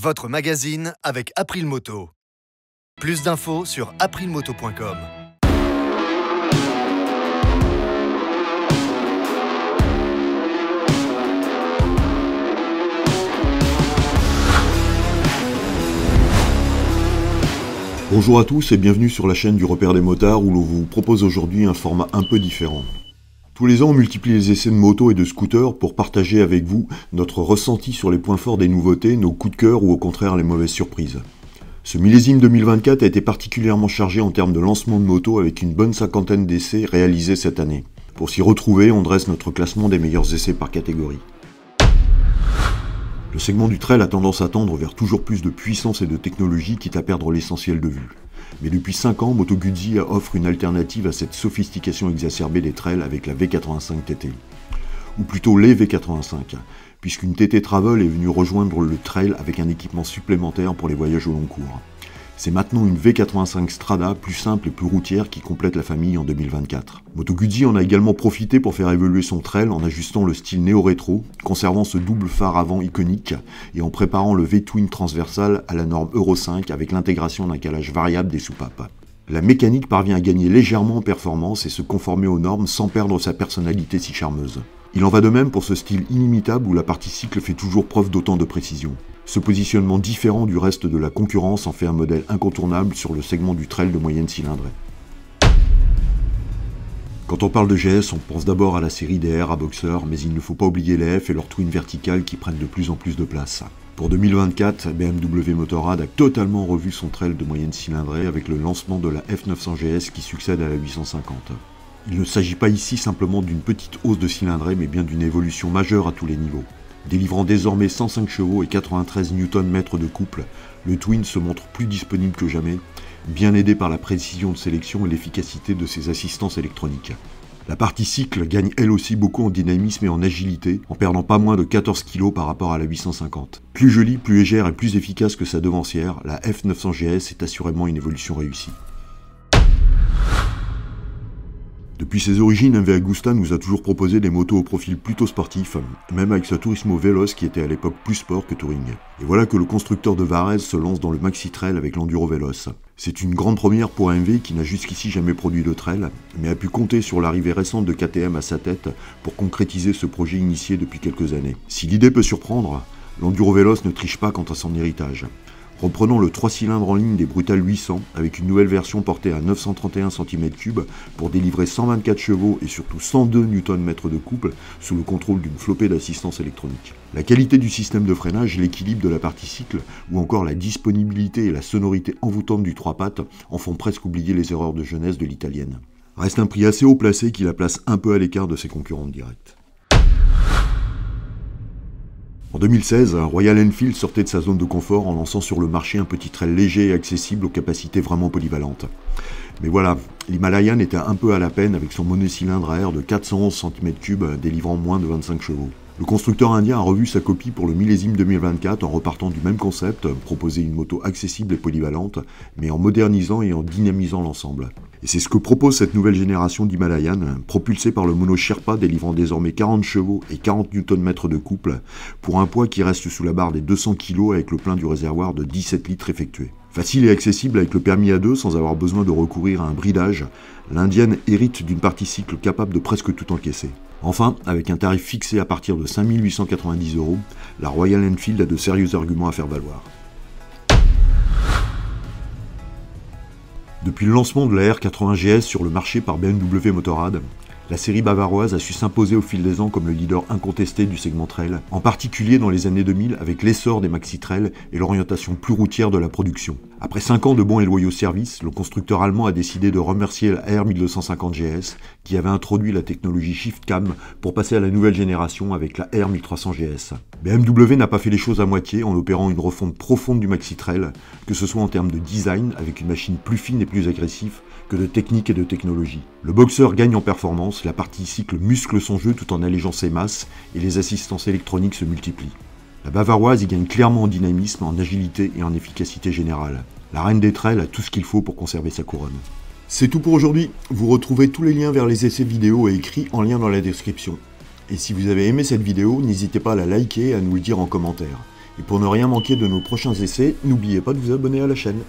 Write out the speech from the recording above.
votre magazine avec April Moto. Plus d'infos sur aprilmoto.com. Bonjour à tous et bienvenue sur la chaîne du Repère des Motards où l'on vous propose aujourd'hui un format un peu différent. Tous les ans, on multiplie les essais de motos et de scooters pour partager avec vous notre ressenti sur les points forts des nouveautés, nos coups de cœur ou au contraire les mauvaises surprises. Ce millésime 2024 a été particulièrement chargé en termes de lancement de motos avec une bonne cinquantaine d'essais réalisés cette année. Pour s'y retrouver, on dresse notre classement des meilleurs essais par catégorie. Le segment du trail a tendance à tendre vers toujours plus de puissance et de technologie, quitte à perdre l'essentiel de vue. Mais depuis 5 ans, Moto Guzzi offre une alternative à cette sophistication exacerbée des trails avec la V85 TT. Ou plutôt les V85, puisqu'une TT Travel est venue rejoindre le trail avec un équipement supplémentaire pour les voyages au long cours. C'est maintenant une V85 Strada plus simple et plus routière qui complète la famille en 2024. Moto Guzzi en a également profité pour faire évoluer son trail en ajustant le style néo-rétro, conservant ce double phare avant iconique et en préparant le V-Twin transversal à la norme Euro 5 avec l'intégration d'un calage variable des soupapes. La mécanique parvient à gagner légèrement en performance et se conformer aux normes sans perdre sa personnalité si charmeuse. Il en va de même pour ce style inimitable où la partie cycle fait toujours preuve d'autant de précision. Ce positionnement différent du reste de la concurrence en fait un modèle incontournable sur le segment du trail de moyenne cylindrée. Quand on parle de GS, on pense d'abord à la série des R à Boxer, mais il ne faut pas oublier les F et leurs twins verticales qui prennent de plus en plus de place. Pour 2024, BMW Motorrad a totalement revu son trail de moyenne cylindrée avec le lancement de la F900 GS qui succède à la 850. Il ne s'agit pas ici simplement d'une petite hausse de cylindrée, mais bien d'une évolution majeure à tous les niveaux. Délivrant désormais 105 chevaux et 93 Nm de couple, le Twin se montre plus disponible que jamais, bien aidé par la précision de sélection et l'efficacité de ses assistances électroniques. La partie cycle gagne elle aussi beaucoup en dynamisme et en agilité, en perdant pas moins de 14 kg par rapport à la 850. Plus jolie, plus légère et plus efficace que sa devancière, la F900 GS est assurément une évolution réussie. Depuis ses origines, MV Agusta nous a toujours proposé des motos au profil plutôt sportif, même avec sa Turismo Veloz qui était à l'époque plus sport que touring. Et voilà que le constructeur de Varese se lance dans le maxi trail avec l'Enduro Veloz. C'est une grande première pour un MV qui n'a jusqu'ici jamais produit de trail, mais a pu compter sur l'arrivée récente de KTM à sa tête pour concrétiser ce projet initié depuis quelques années. Si l'idée peut surprendre, l'Enduro Veloz ne triche pas quant à son héritage. Reprenons le 3 cylindres en ligne des Brutal 800 avec une nouvelle version portée à 931 cm3 pour délivrer 124 chevaux et surtout 102 Nm de couple sous le contrôle d'une flopée d'assistance électronique. La qualité du système de freinage, l'équilibre de la partie cycle ou encore la disponibilité et la sonorité envoûtante du 3 pattes en font presque oublier les erreurs de jeunesse de l'italienne. Reste un prix assez haut placé qui la place un peu à l'écart de ses concurrents directs. En 2016, Royal Enfield sortait de sa zone de confort en lançant sur le marché un petit trail léger et accessible aux capacités vraiment polyvalentes. Mais voilà, l'Himalayan était un peu à la peine avec son monocylindre à air de 411 cm3 délivrant moins de 25 chevaux. Le constructeur indien a revu sa copie pour le millésime 2024 en repartant du même concept, proposer une moto accessible et polyvalente, mais en modernisant et en dynamisant l'ensemble. Et c'est ce que propose cette nouvelle génération d'Himalayan, propulsée par le mono Sherpa délivrant désormais 40 chevaux et 40 Nm de couple, pour un poids qui reste sous la barre des 200 kg avec le plein du réservoir de 17 litres effectué. Facile et accessible avec le permis A2 sans avoir besoin de recourir à un bridage, l'Indienne hérite d'une partie cycle capable de presque tout encaisser. Enfin, avec un tarif fixé à partir de 5 890 €, la Royal Enfield a de sérieux arguments à faire valoir. Depuis le lancement de la R80 GS sur le marché par BMW Motorrad, la série bavaroise a su s'imposer au fil des ans comme le leader incontesté du segment trail, en particulier dans les années 2000 avec l'essor des maxi-trails et l'orientation plus routière de la production. Après 5 ans de bons et loyaux services, le constructeur allemand a décidé de remercier la R1250 GS qui avait introduit la technologie ShiftCam pour passer à la nouvelle génération avec la R1300 GS. BMW n'a pas fait les choses à moitié en opérant une refonte profonde du maxi-trail, que ce soit en termes de design avec une machine plus fine et plus agressive, que de technique et de technologie. Le Boxer gagne en performance, la partie cycle muscle son jeu tout en allégeant ses masses et les assistances électroniques se multiplient. La bavaroise y gagne clairement en dynamisme, en agilité et en efficacité générale. La reine des trails a tout ce qu'il faut pour conserver sa couronne. C'est tout pour aujourd'hui. Vous retrouvez tous les liens vers les essais vidéo et écrits en lien dans la description. Et si vous avez aimé cette vidéo, n'hésitez pas à la liker et à nous le dire en commentaire. Et pour ne rien manquer de nos prochains essais, n'oubliez pas de vous abonner à la chaîne.